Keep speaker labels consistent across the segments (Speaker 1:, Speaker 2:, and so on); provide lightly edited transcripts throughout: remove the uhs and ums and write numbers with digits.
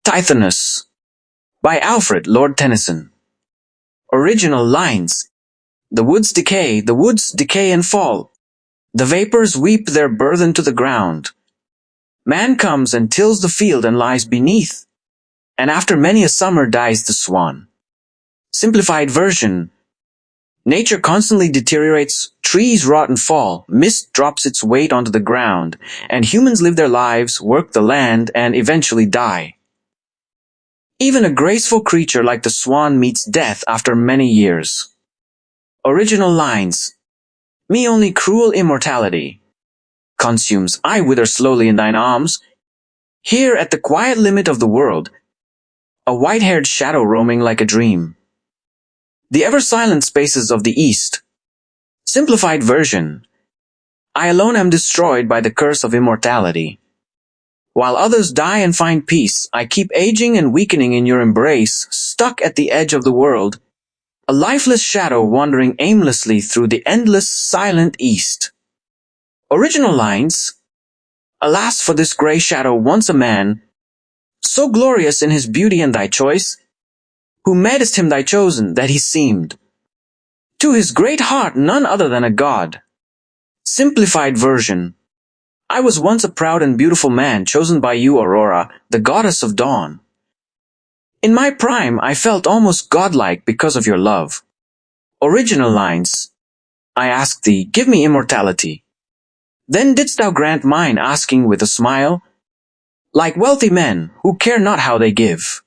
Speaker 1: Tithonus by Alfred, Lord Tennyson. Original lines. The woods decay and fall. The vapors weep their burthen to the ground. Man comes and tills the field and lies beneath, and after many a summer dies the swan. Simplified version. Nature constantly deteriorates, trees rot and fall, mist drops its weight onto the ground, and humans live their lives, work the land, and eventually die. Even a graceful creature like the swan meets death after many years. Original lines. Me only cruel immortality consumes, I wither slowly in thine arms. Here at the quiet limit of the world, a white-haired shadow roaming like a dream. The ever-silent spaces of the east. Simplified version. I alone am destroyed by the curse of immortality. While others die and find peace, I keep aging and weakening in your embrace, stuck at the edge of the world, a lifeless shadow wandering aimlessly through the endless, silent east. Original lines. Alas for this grey shadow, once a man, so glorious in his beauty and thy choice, who madest him thy chosen, that he seemed to his great heart none other than a god. Simplified version. I was once a proud and beautiful man, chosen by you, Aurora, the goddess of dawn. In my prime, I felt almost godlike because of your love. Original lines. I asked thee, give me immortality. Then didst thou grant mine, asking with a smile, like wealthy men, who care not how they give.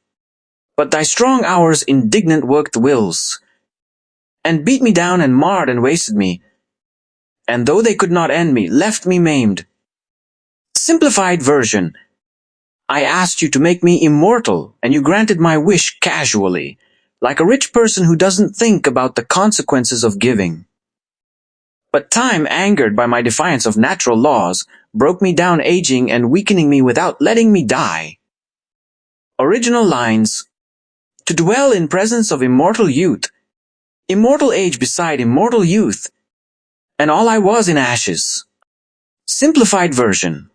Speaker 1: But thy strong hours indignant worked wills, and beat me down and marred and wasted me, and though they could not end me, left me maimed. Simplified version. I asked you to make me immortal, and you granted my wish casually, like a rich person who doesn't think about the consequences of giving. But time, angered by my defiance of natural laws, broke me down, aging and weakening me without letting me die. Original lines. To dwell in presence of immortal youth, immortal age beside immortal youth, and all I was in ashes. Simplified version.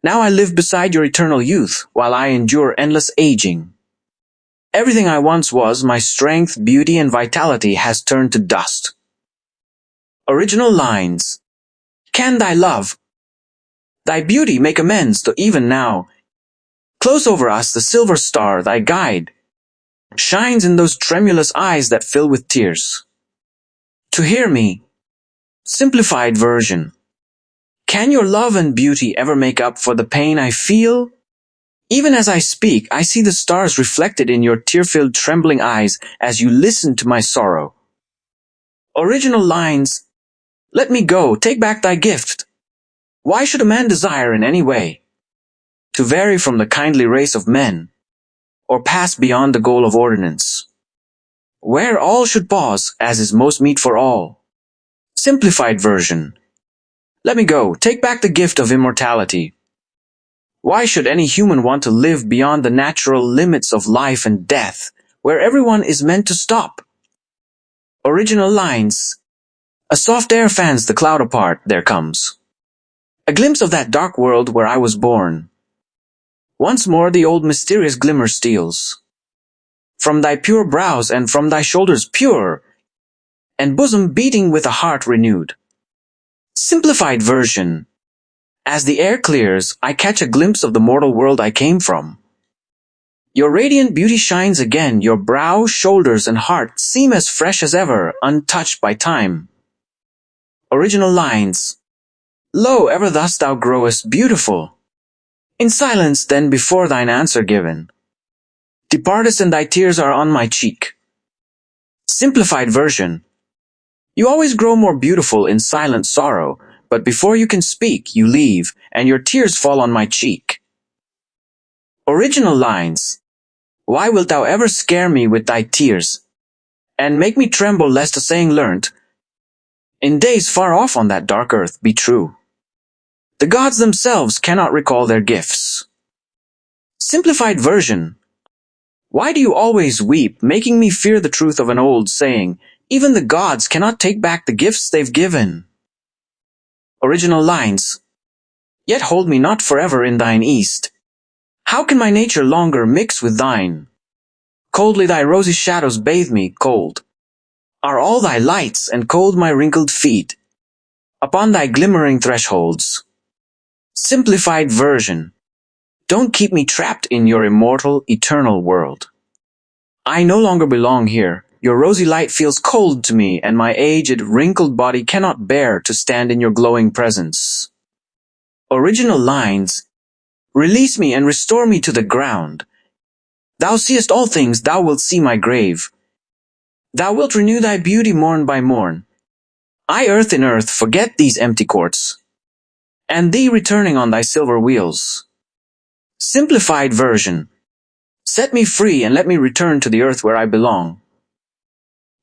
Speaker 1: Now I live beside your eternal youth, while I endure endless aging. Everything I once was, my strength, beauty, and vitality, has turned to dust. Original lines. Can thy love, thy beauty make amends, though even now, close over us the silver star, thy guide, shines in those tremulous eyes that fill with tears. To hear me. Simplified version. Can your love and beauty ever make up for the pain I feel? Even as I speak, I see the stars reflected in your tear-filled trembling eyes as you listen to my sorrow. Original lines. Let me go, take back thy gift. Why should a man desire in any way to vary from the kindly race of men, or pass beyond the goal of ordinance, where all should pause, as is most meet for all? Simplified version. Let me go, take back the gift of immortality. Why should any human want to live beyond the natural limits of life and death, where everyone is meant to stop? Original lines. A soft air fans the cloud apart, there comes a glimpse of that dark world where I was born. Once more the old mysterious glimmer steals from thy pure brows and from thy shoulders pure, and bosom beating with a heart renewed. Simplified version. As the air clears, I catch a glimpse of the mortal world I came from. Your radiant beauty shines again, your brow, shoulders, and heart seem as fresh as ever, untouched by time. Original lines. Lo, ever thus thou growest beautiful. In silence then before thine answer given, departest and thy tears are on my cheek. Simplified version. You always grow more beautiful in silent sorrow, but before you can speak, you leave, and your tears fall on my cheek. Original lines. Why wilt thou ever scare me with thy tears, and make me tremble lest a saying learnt, in days far off on that dark earth, be true? The gods themselves cannot recall their gifts. Simplified version. Why do you always weep, making me fear the truth of an old saying, even the gods cannot take back the gifts they've given? Original lines. Yet hold me not forever in thine east. How can my nature longer mix with thine? Coldly thy rosy shadows bathe me, cold are all thy lights, and cold my wrinkled feet upon thy glimmering thresholds. Simplified version. Don't keep me trapped in your immortal, eternal world. I no longer belong here. Your rosy light feels cold to me, and my aged, wrinkled body cannot bear to stand in your glowing presence. Original lines. Release me and restore me to the ground. Thou seest all things, thou wilt see my grave. Thou wilt renew thy beauty morn by morn. I, earth in earth, forget these empty courts, and thee returning on thy silver wheels. Simplified version. Set me free and let me return to the earth where I belong.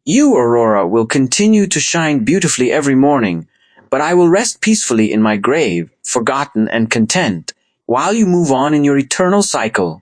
Speaker 1: You, Aurora, will continue to shine beautifully every morning, but I will rest peacefully in my grave, forgotten and content, while you move on in your eternal cycle.